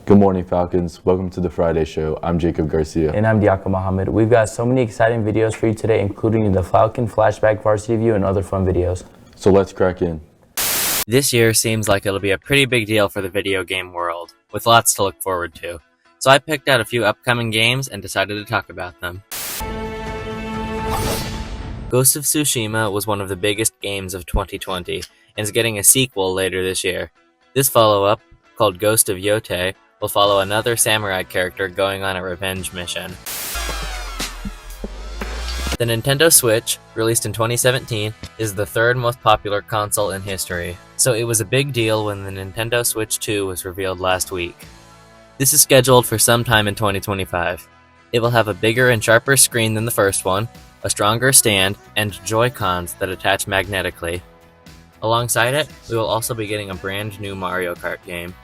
Good morning, Falcons. Welcome to the Friday Show. I'm Jacob Garcia. And I'm Diaco Mohammed. We've got so many exciting videos for you today, including the Falcon Flashback Varsity View and other fun videos. So let's crack in. This year seems like it'll be a pretty big deal for the video game world, with lots to look forward to. So I picked out a few upcoming games and decided to talk about them. Ghost of Tsushima was one of the biggest games of 2020, and is getting a sequel later this year. This follow-up, called Ghost of Yotei, will follow another samurai character going on a revenge mission. The Nintendo Switch, released in 2017, is the third most popular console in history, so it was a big deal when the Nintendo Switch 2 was revealed last week. This is scheduled for sometime in 2025. It will have a bigger and sharper screen than the first one, a stronger stand, and Joy-Cons that attach magnetically. Alongside it, we will also be getting a brand new Mario Kart game.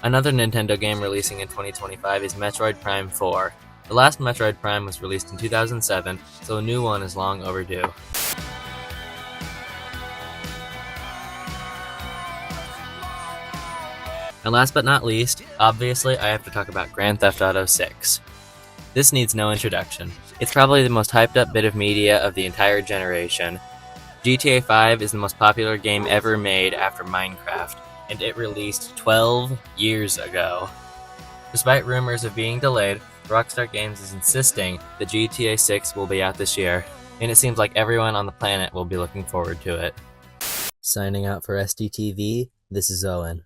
Another Nintendo game releasing in 2025 is Metroid Prime 4. The last Metroid Prime was released in 2007, so a new one is long overdue. And last but not least, obviously I have to talk about Grand Theft Auto 6. This needs no introduction. It's probably the most hyped up bit of media of the entire generation. GTA 5 is the most popular game ever made after Minecraft, and it released 12 years ago. Despite rumors of being delayed, Rockstar Games is insisting that GTA 6 will be out this year, and it seems like everyone on the planet will be looking forward to it. Signing out for STTV, this is Owen.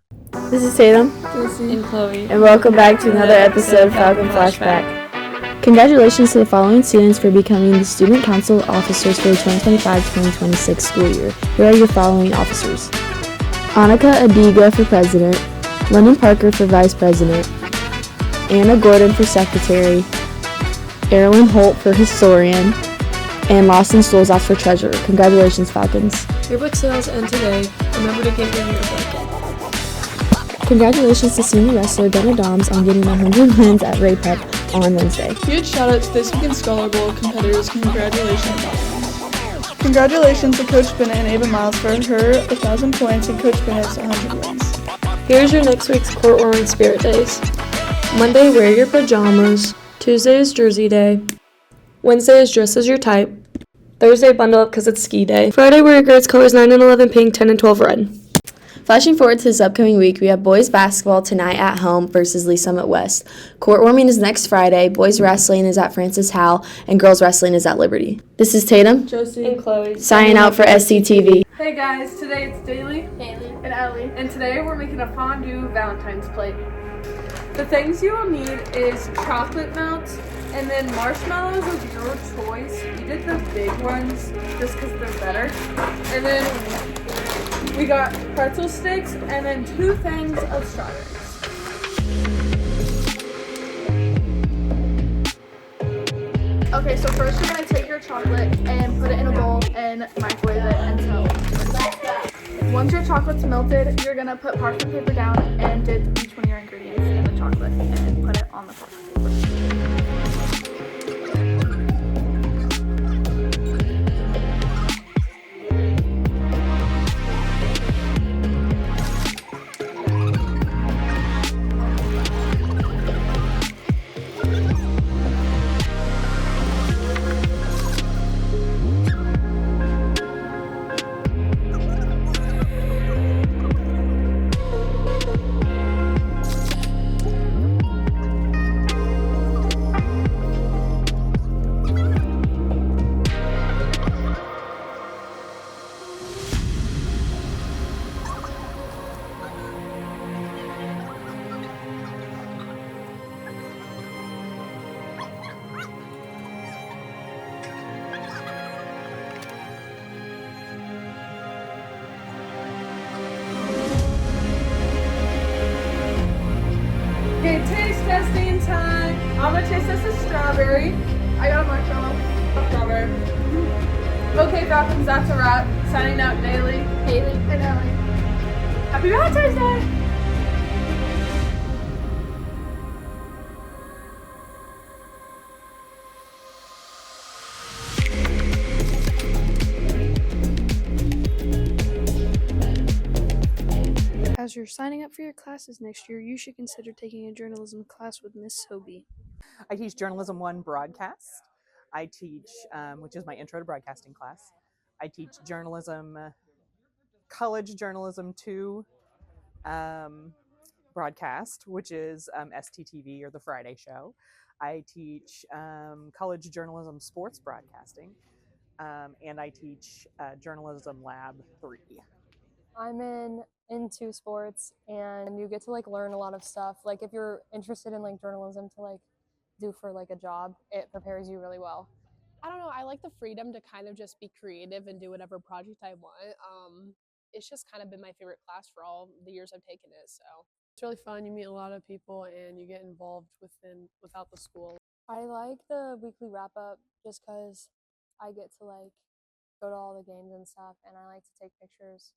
This is Tatum. Lucy. And Chloe. And welcome back to another episode of Falcon Flashback. Congratulations to the following students for becoming the Student Council Officers for the 2025-2026 school year. Here are your following officers. Annika Adiga for President, Lennon Parker for Vice President, Anna Gordon for Secretary, Erilyn Holt for Historian, and Lawson Stolzoff for Treasurer. Congratulations, Falcons. Yearbook sales end today. Remember to get your yearbook. Congratulations to senior wrestler Gunnar Doms on getting 100 wins at Ray Pep on Wednesday. Huge shout out to this weekend's Scholar Bowl competitors. Congratulations. Congratulations to Coach Bennett and Ava Miles for her 1,000 points and Coach Bennett's 100 wins. Here's your next week's court-warming spirit days. Monday, wear your pajamas. Tuesday is Jersey Day. Wednesday is dress as your type. Thursday, bundle up because it's ski day. Friday, wear your grades colors 9 and 11 pink, 10 and 12 red. Flashing forward to this upcoming week, we have boys basketball tonight at home versus Lee Summit West. Court warming is next Friday, boys wrestling is at Francis Howell, and girls wrestling is at Liberty. This is Tatum, Josie, and Chloe. signing out for STTV. Hey guys, today it's Daly, Haley, and Ellie, and today we're making a fondue Valentine's plate. The things you will need is chocolate melts, and then marshmallows of your choice. We did the big ones just because they're better. And then we got pretzel sticks, and then 2 things of strawberries. Okay, so first you're going to take your chocolate and put it in a bowl and microwave it until it's melted. Once your chocolate's melted, you're going to put parchment paper down and dip each one of your ingredients in the chocolate and then put it on the parchment paper. Okay, taste testing time. I'm gonna taste this as strawberry. I got a marshmallow. Strawberry. Okay, Falcons, that's a wrap. Signing out Daily, Haley, and Ellie. Happy Valentine's Day! you're signing up for your classes next year, you should consider taking a journalism class with Miss Sobey. I teach Journalism 1 broadcast. I teach, which is my intro to broadcasting class. I teach college journalism 2 broadcast, which is STTV, or the Friday show. I teach college journalism sports broadcasting, and I teach journalism lab 3. I'm into sports, and you get to learn a lot of stuff. If you're interested in journalism to do for a job, it prepares you really well. I don't know, I like the freedom to kind of just be creative and do whatever project I want. It's just kind of been my favorite class for all the years I've taken it, so. It's really fun, you meet a lot of people and you get involved without the school. I like the weekly wrap-up just because I get to go to all the games and stuff, and I like to take pictures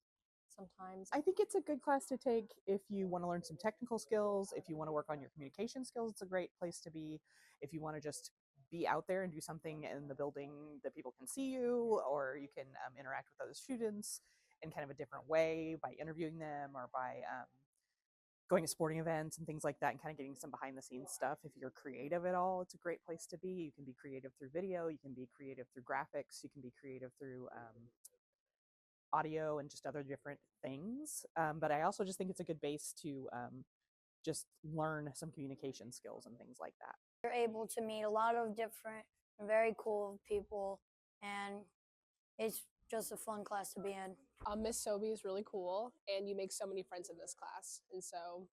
sometimes. I think it's a good class to take if you want to learn some technical skills, if you want to work on your communication skills. It's a great place to be. If you want to just be out there and do something in the building that people can see you, or you can interact with other students in kind of a different way by interviewing them, or by going to sporting events and things like that, and kind of getting some behind the scenes stuff. If you're creative at all, it's a great place to be. You can be creative through video, you can be creative through graphics, you can be creative through audio and just other different things. But I also just think it's a good base to just learn some communication skills and things like that. You're able to meet a lot of different and very cool people, and it's just a fun class to be in. Miss Sobey is really cool, and you make so many friends in this class, and so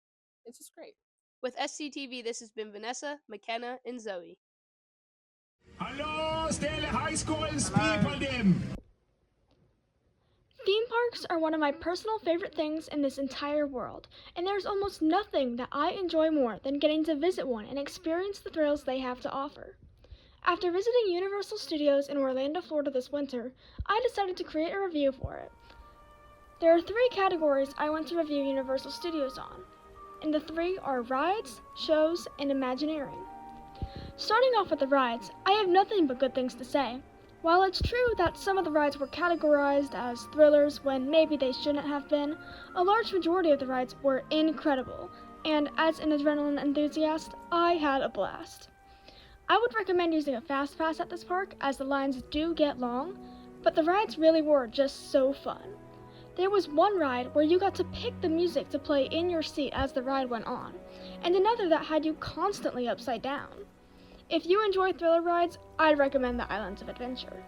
it's just great. With STTV, this has been Vanessa, McKenna, and Zoe. Hello, Stella High School's people them. Theme parks are one of my personal favorite things in this entire world, and there's almost nothing that I enjoy more than getting to visit one and experience the thrills they have to offer. After visiting Universal Studios in Orlando, Florida this winter, I decided to create a review for it. There are 3 categories I want to review Universal Studios on, and the 3 are rides, shows, and Imagineering. Starting off with the rides, I have nothing but good things to say. While it's true that some of the rides were categorized as thrillers when maybe they shouldn't have been, a large majority of the rides were incredible, and as an adrenaline enthusiast, I had a blast. I would recommend using a fast pass at this park, as the lines do get long, but the rides really were just so fun. There was one ride where you got to pick the music to play in your seat as the ride went on, and another that had you constantly upside down. If you enjoy thriller rides, I'd recommend the Islands of Adventure.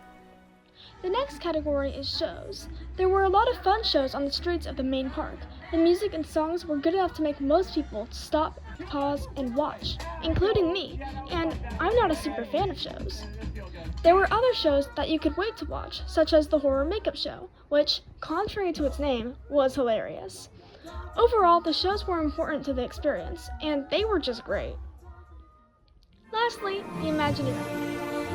The next category is shows. There were a lot of fun shows on the streets of the main park. The music and songs were good enough to make most people stop, pause, and watch, including me, and I'm not a super fan of shows. There were other shows that you could wait to watch, such as the horror makeup show, which, contrary to its name, was hilarious. Overall, the shows were important to the experience, and they were just great. Lastly, the Imagineering.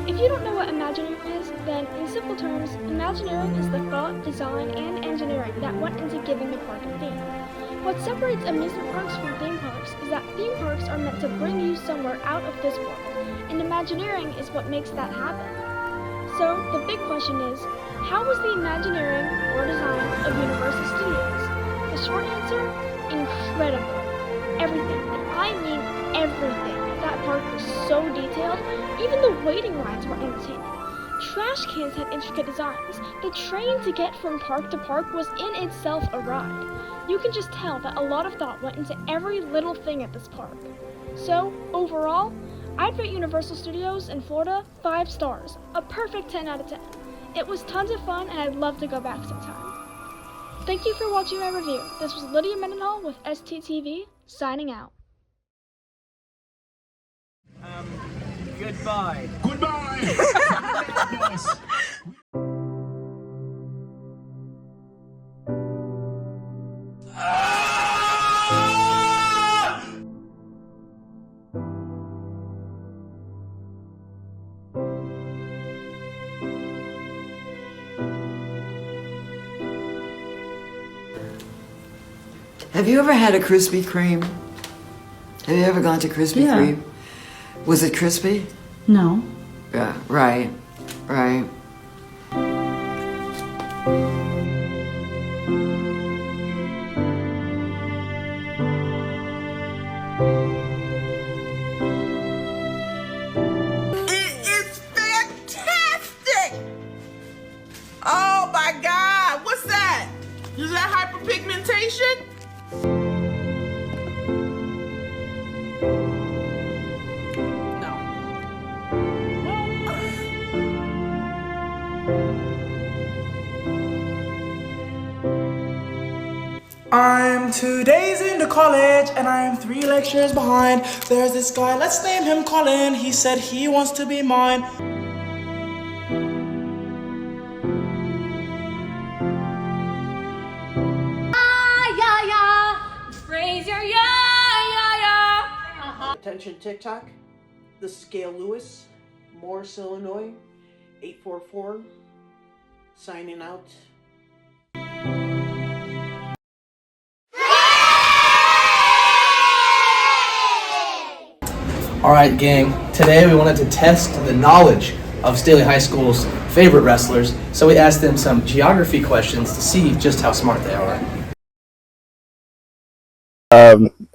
If you don't know what Imagineering is, then in simple terms, Imagineering is the thought, design, and engineering that went into giving the park a theme. What separates amusement parks from theme parks is that theme parks are meant to bring you somewhere out of this world, and Imagineering is what makes that happen. So, the big question is, how was the Imagineering or design of Universal Studios? The short answer? Incredible. Everything, and I mean everything. That park was so detailed, even the waiting lines were entertaining. Trash cans had intricate designs. The train to get from park to park was in itself a ride. You can just tell that a lot of thought went into every little thing at this park. So, overall, I'd rate Universal Studios in Florida 5 stars, a perfect 10 out of 10. It was tons of fun, and I'd love to go back sometime. Thank you for watching my review. This was Lydia Mendenhall with STTV, signing out. Goodbye. Goodbye. Yes. Have you ever had a Krispy Kreme? Have you ever gone to Krispy Kreme? Was it crispy? No. Yeah, right. competition? I'm 2 days into college and I'm 3 lectures behind. There's this guy, let's name him Colin. He said he wants to be mine. Raise your yeah. Attention TikTok, this is Gail Lewis, Morris, Illinois, 844, signing out. Alright gang, today we wanted to test the knowledge of Staley High School's favorite wrestlers, so we asked them some geography questions to see just how smart they are.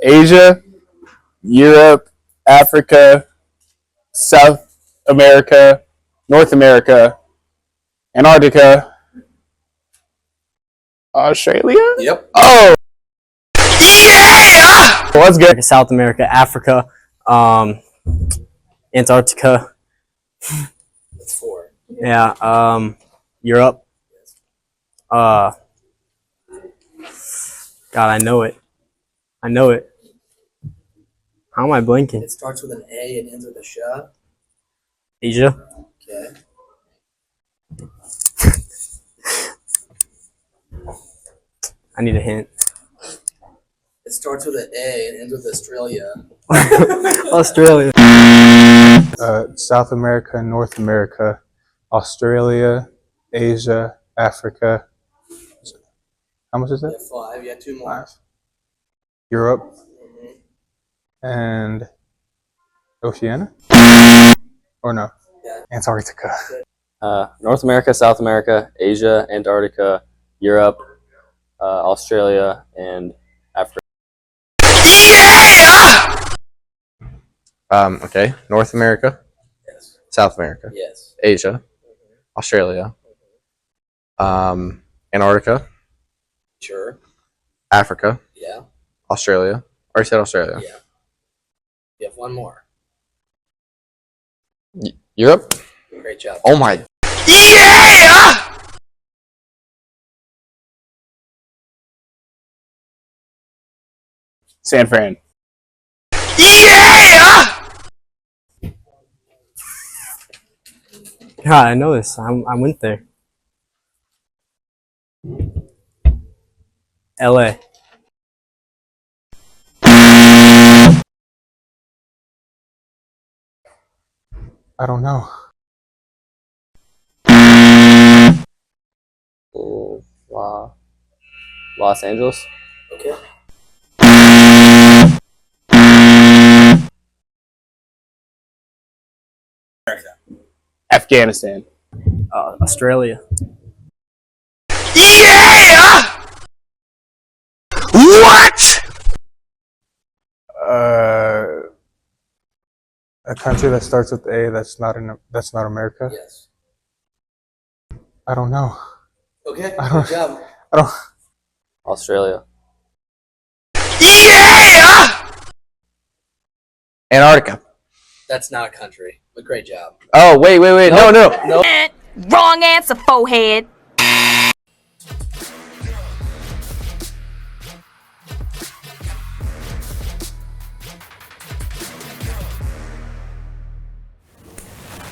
Asia, Europe, Africa, South America, North America, Antarctica, Australia? Yep. Oh! Yeah! Let's go. South America, Africa, Antarctica. That's 4. Yeah, Europe. God, I know it. How am I blinking? It starts with an A and ends with a sh. Asia. Okay. I need a hint. It starts with an A and ends with Australia. Australia. South America, North America, Australia, Asia, Africa. How much is that? 5, yeah, 2 more. 5. Europe and Oceania? Or no? Yeah. Antarctica. North America, South America, Asia, Antarctica, Europe, Australia, and Africa. Okay. North America. Yes. South America. Yes. Asia. Australia. Antarctica. Sure. Africa. Yeah. Australia. Or you said Australia. Yeah. You have 1 more. Europe. Great job. Oh my. Yeah! San Fran. Yeah! God, I know this. I went there. LA. I don't know. Los Angeles. Okay. Afghanistan. Australia. Yeah! What? A country that starts with A that's not America? Yes. I don't know. Okay, I don't, good job. I don't. Australia. Yeah! Antarctica. That's not a country, but great job. Oh, wait. No. Wrong answer, forehead.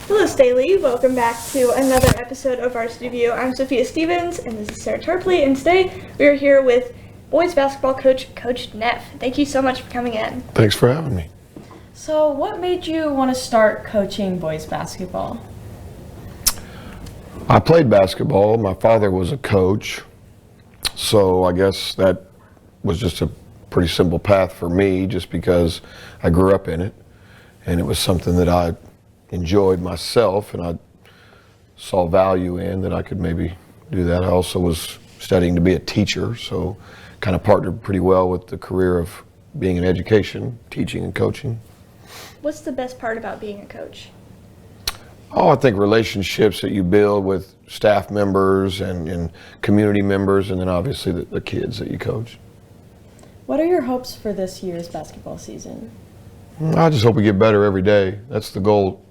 Hello, Staley. Welcome back to another episode of Varsity View. I'm Sophia Stevens, and this is Sarah Tarpley, and today we are here with boys basketball coach, Coach Neff. Thank you so much for coming in. Thanks for having me. So, what made you want to start coaching boys basketball? I played basketball. My father was a coach, so I guess that was just a pretty simple path for me just because I grew up in it, and it was something that I enjoyed myself and I saw value in, that I could maybe do that. I also was studying to be a teacher, so kind of partnered pretty well with the career of being in education, teaching and coaching. What's the best part about being a coach? Oh, I think relationships that you build with staff members and community members, and then obviously the kids that you coach. What are your hopes for this year's basketball season? I just hope we get better every day. That's the goal,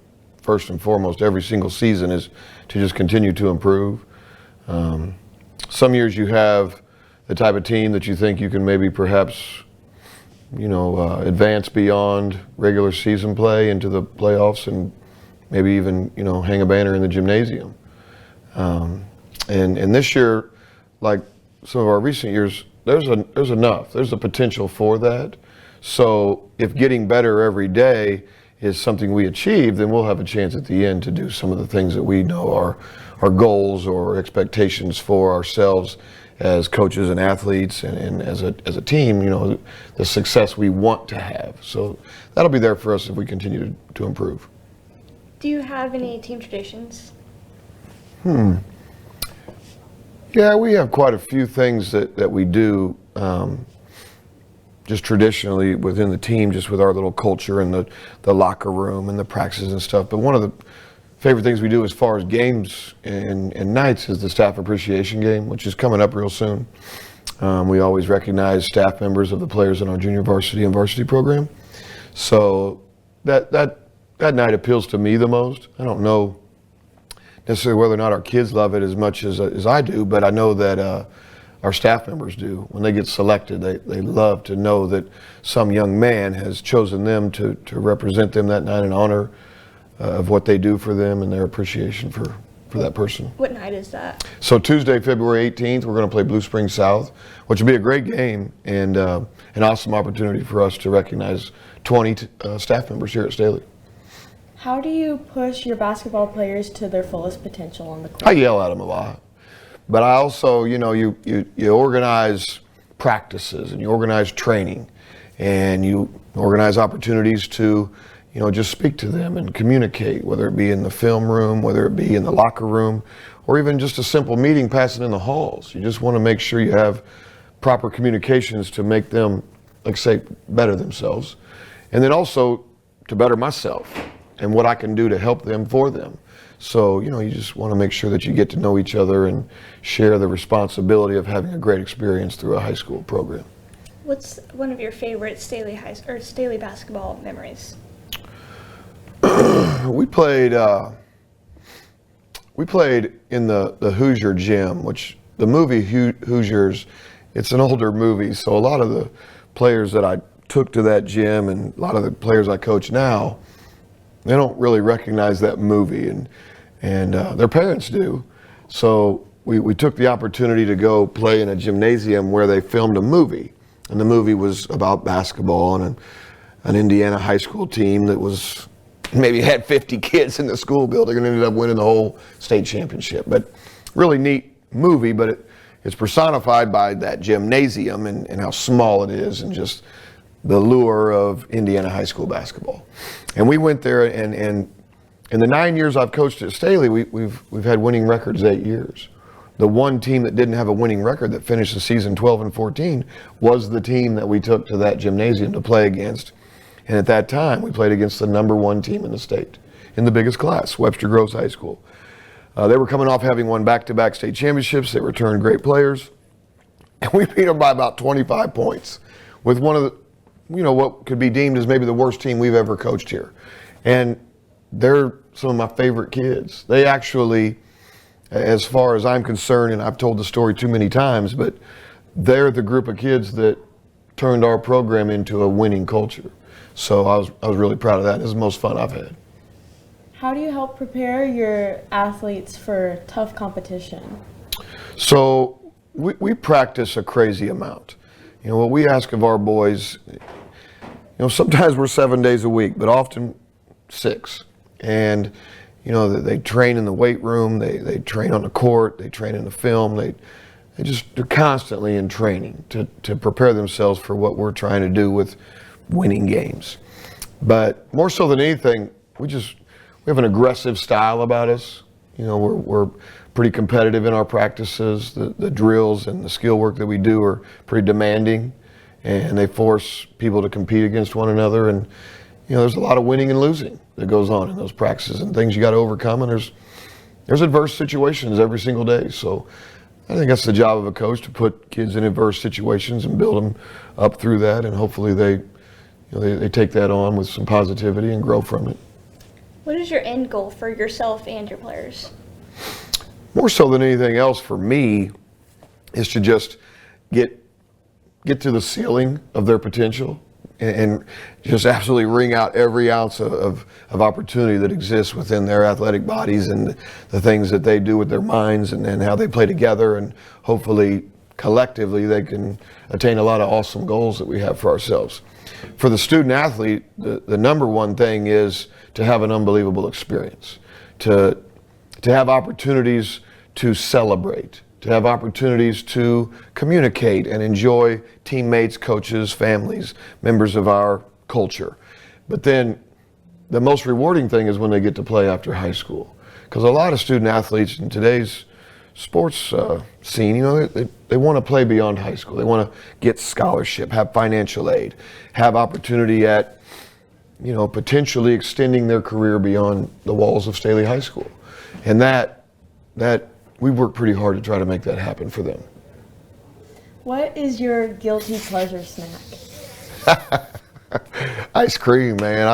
first and foremost. Every single season is to just continue to improve. Some years you have the type of team that you think you can maybe perhaps, advance beyond regular season play into the playoffs and maybe even, hang a banner in the gymnasium. And this year, like some of our recent years, there's enough. There's a potential for that. So if getting better every day is something we achieve, then we'll have a chance at the end to do some of the things that we know are our goals or expectations for ourselves as coaches and athletes and as a team, the success we want to have. So that'll be there for us if we continue to improve. Do you have any team traditions? Yeah, we have quite a few things that we do just traditionally within the team, just with our little culture and the locker room and the practices and stuff. But one of the favorite things we do as far as games and nights is the staff appreciation game, which is coming up real soon. We always recognize staff members of the players in our junior varsity and varsity program. So that night appeals to me the most. I don't know necessarily whether or not our kids love it as much as I do, but I know that our staff members do. When they get selected, they love to know that some young man has chosen them to represent them that night in honor of what they do for them and their appreciation for that person. What night is that? So Tuesday, February 18th, we're going to play Blue Springs South, which will be a great game and an awesome opportunity for us to recognize 20 staff members here at Staley. How do you push your basketball players to their fullest potential on the court? I yell at them a lot. But I also, you organize practices and you organize training and you organize opportunities to, just speak to them and communicate, whether it be in the film room, whether it be in the locker room, or even just a simple meeting passing in the halls. You just want to make sure you have proper communications to make them, like say, better themselves. And then also to better myself and what I can do to help them for them. So, you just want to make sure that you get to know each other and share the responsibility of having a great experience through a high school program. What's one of your favorite Staley basketball memories? We played in the Hoosier gym, which the movie Hoosiers, it's an older movie, so a lot of the players that I took to that gym and a lot of the players I coach now, they don't really recognize that movie, and their parents do. So we took the opportunity to go play in a gymnasium where they filmed a movie, and the movie was about basketball and an Indiana high school team that was maybe had 50 kids in the school building and ended up winning the whole state championship. But really neat movie, but it's personified by that gymnasium and how small it is and just the lure of Indiana high school basketball. And we went there, and in the 9 years I've coached at Staley, we've had winning records 8 years. The one team that didn't have a winning record that finished the season 12-14 was the team that we took to that gymnasium to play against. And at that time, we played against the #1 team in the state, in the biggest class, Webster Groves High School. They were coming off having won back-to-back state championships. They returned great players. And we beat them by about 25 points with one of the, what could be deemed as maybe the worst team we've ever coached here. And they're some of my favorite kids. They actually, as far as I'm concerned, and I've told the story too many times, but they're the group of kids that turned our program into a winning culture. So I was really proud of that. It was the most fun I've had. How do you help prepare your athletes for tough competition? So we practice a crazy amount. What we ask of our boys, sometimes we're 7 days a week, but often 6. And, they train in the weight room, they train on the court, they train in the film, they're constantly in training to prepare themselves for what we're trying to do with winning games. But more so than anything, we have an aggressive style about us. We're pretty competitive in our practices. The drills and the skill work that we do are pretty demanding, and they force people to compete against one another. And there's a lot of winning and losing that goes on in those practices and things you got to overcome. And there's adverse situations every single day. So I think that's the job of a coach, to put kids in adverse situations and build them up through that, and hopefully they take that on with some positivity and grow from it. What is your end goal for yourself and your players? More so than anything else for me is to just get to the ceiling of their potential and just absolutely wring out every ounce of opportunity that exists within their athletic bodies and the things that they do with their minds and how they play together, and hopefully collectively they can attain a lot of awesome goals that we have for ourselves. For the student athlete, the number one thing is to have an unbelievable experience, to have opportunities to celebrate, to have opportunities to communicate and enjoy teammates, coaches, families, members of our culture. But then the most rewarding thing is when they get to play after high school. Because a lot of student athletes in today's sports scene, they want to play beyond high school. They want to get scholarship, have financial aid, have opportunity at, potentially extending their career beyond the walls of Staley High School. And that we work pretty hard to try to make that happen for them. What is your guilty pleasure snack? Ice cream, man.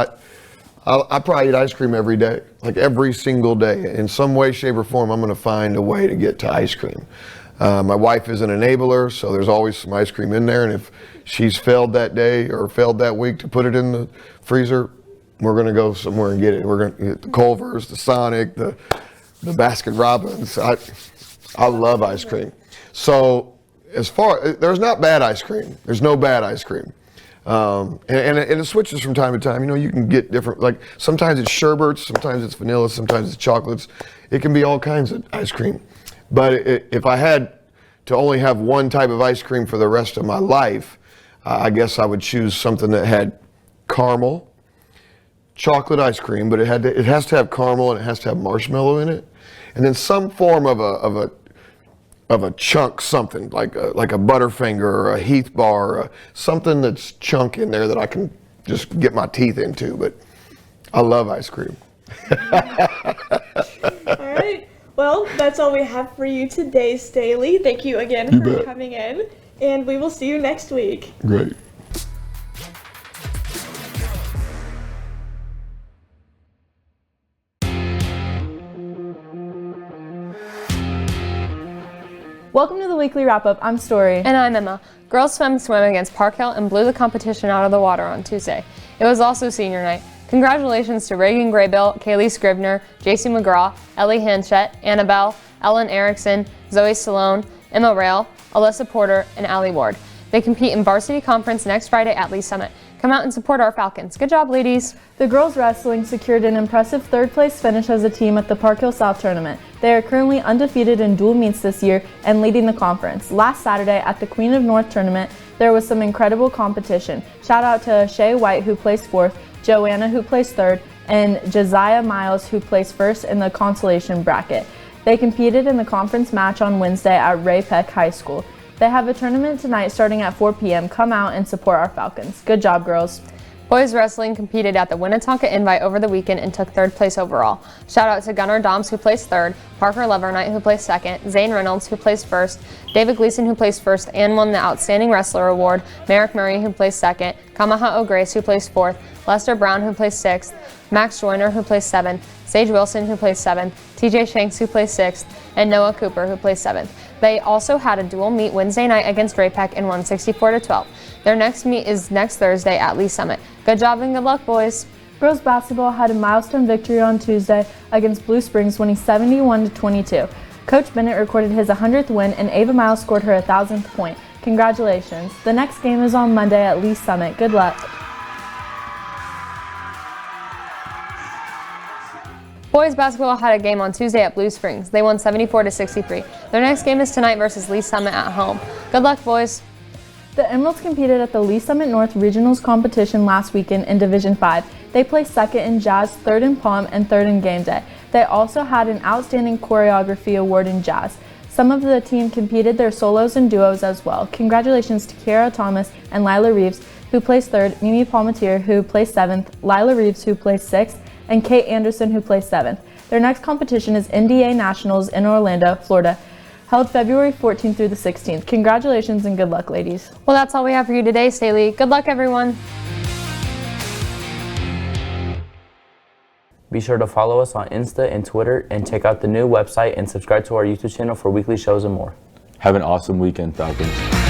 I probably eat ice cream every day, like every single day. In some way, shape, or form, I'm going to find a way to get to ice cream. My wife is an enabler, so there's always some ice cream in there. And if she's failed that day or failed that week to put it in the freezer, we're going to go somewhere and get it. We're going to get the Culver's, the Sonic, the Baskin Robbins. I love ice cream. So there's not bad ice cream. There's no bad ice cream. And it switches from time to time. You can get different, like sometimes it's sherbets, sometimes it's vanilla, sometimes it's chocolates. It can be all kinds of ice cream. But if I had to only have one type of ice cream for the rest of my life, I guess I would choose something that had caramel, chocolate ice cream, but it has to have caramel and it has to have marshmallow in it, and then some form of a chunk, something like a Butterfinger or a Heath bar, or something that's chunk in there that I can just get my teeth into. But I love ice cream. All right. Well, that's all we have for you today, Staley. Thank you again for coming in, and we will see you next week. Great. Welcome to the weekly wrap-up. I'm Story. And I'm Emma. Girls swim against Park Hill and blew the competition out of the water on Tuesday. It was also senior night. Congratulations to Reagan Graybill, Kaylee Scribner, JC McGraw, Ellie Hanchett, Annabelle, Ellen Erickson, Zoe Stallone, Emma Rail, Alyssa Porter, and Allie Ward. They compete in varsity conference next Friday at Lee Summit. Come out and support our Falcons. Good job, ladies. The girls wrestling secured an impressive third-place finish as a team at the Park Hill South Tournament. They are currently undefeated in dual meets this year and leading the conference. Last Saturday at the Queen of North Tournament, there was some incredible competition. Shout out to Shay White, who placed 4th, Joanna, who placed 3rd, and Josiah Miles, who placed 1st in the consolation bracket. They competed in the conference match on Wednesday at Ray Peck High School. They have a tournament tonight starting at 4 p.m. Come out and support our Falcons. Good job, girls. Boys wrestling competed at the Winnetonka Invite over the weekend and took 3rd place overall. Shout out to Gunnar Doms, who placed 3rd, Parker Levernight, who placed 2nd, Zane Reynolds, who placed 1st, David Gleason, who placed 1st and won the Outstanding Wrestler Award, Merrick Murray, who placed 2nd, Kamaha'o Grace, who placed 4th, Lester Brown, who placed 6th, Max Joyner, who placed 7th, Sage Wilson, who placed 7th, TJ Shanks, who placed 6th, and Noah Cooper, who placed 7th. They also had a dual meet Wednesday night against Ray Peck and won 64-12. Their next meet is next Thursday at Lee Summit. Good job and good luck, boys. Girls basketball had a milestone victory on Tuesday against Blue Springs, winning 71-22. Coach Bennett recorded his 100th win, and Ava Miles scored her 1,000th point. Congratulations. The next game is on Monday at Lee Summit. Good luck. Boys basketball had a game on Tuesday at Blue Springs. They won 74-63. Their next game is tonight versus Lee Summit at home. Good luck, boys. The Emeralds competed at the Lee Summit North Regionals competition last weekend in Division 5. They placed 2nd in Jazz, 3rd in Palm, and 3rd in Game Day. They also had an Outstanding Choreography Award in Jazz. Some of the team competed their solos and duos as well. Congratulations to Kiara Thomas and Lila Reeves, who placed 3rd, Mimi Palmatier, who placed 7th, Lila Reeves, who placed 6th, and Kate Anderson, who placed 7th. Their next competition is NDA Nationals in Orlando, Florida. held February 14th through the 16th. Congratulations and good luck, ladies. Well, that's all we have for you today, Staley. Good luck, everyone. Be sure to follow us on Insta and Twitter, and check out the new website and subscribe to our YouTube channel for weekly shows and more. Have an awesome weekend, Falcons.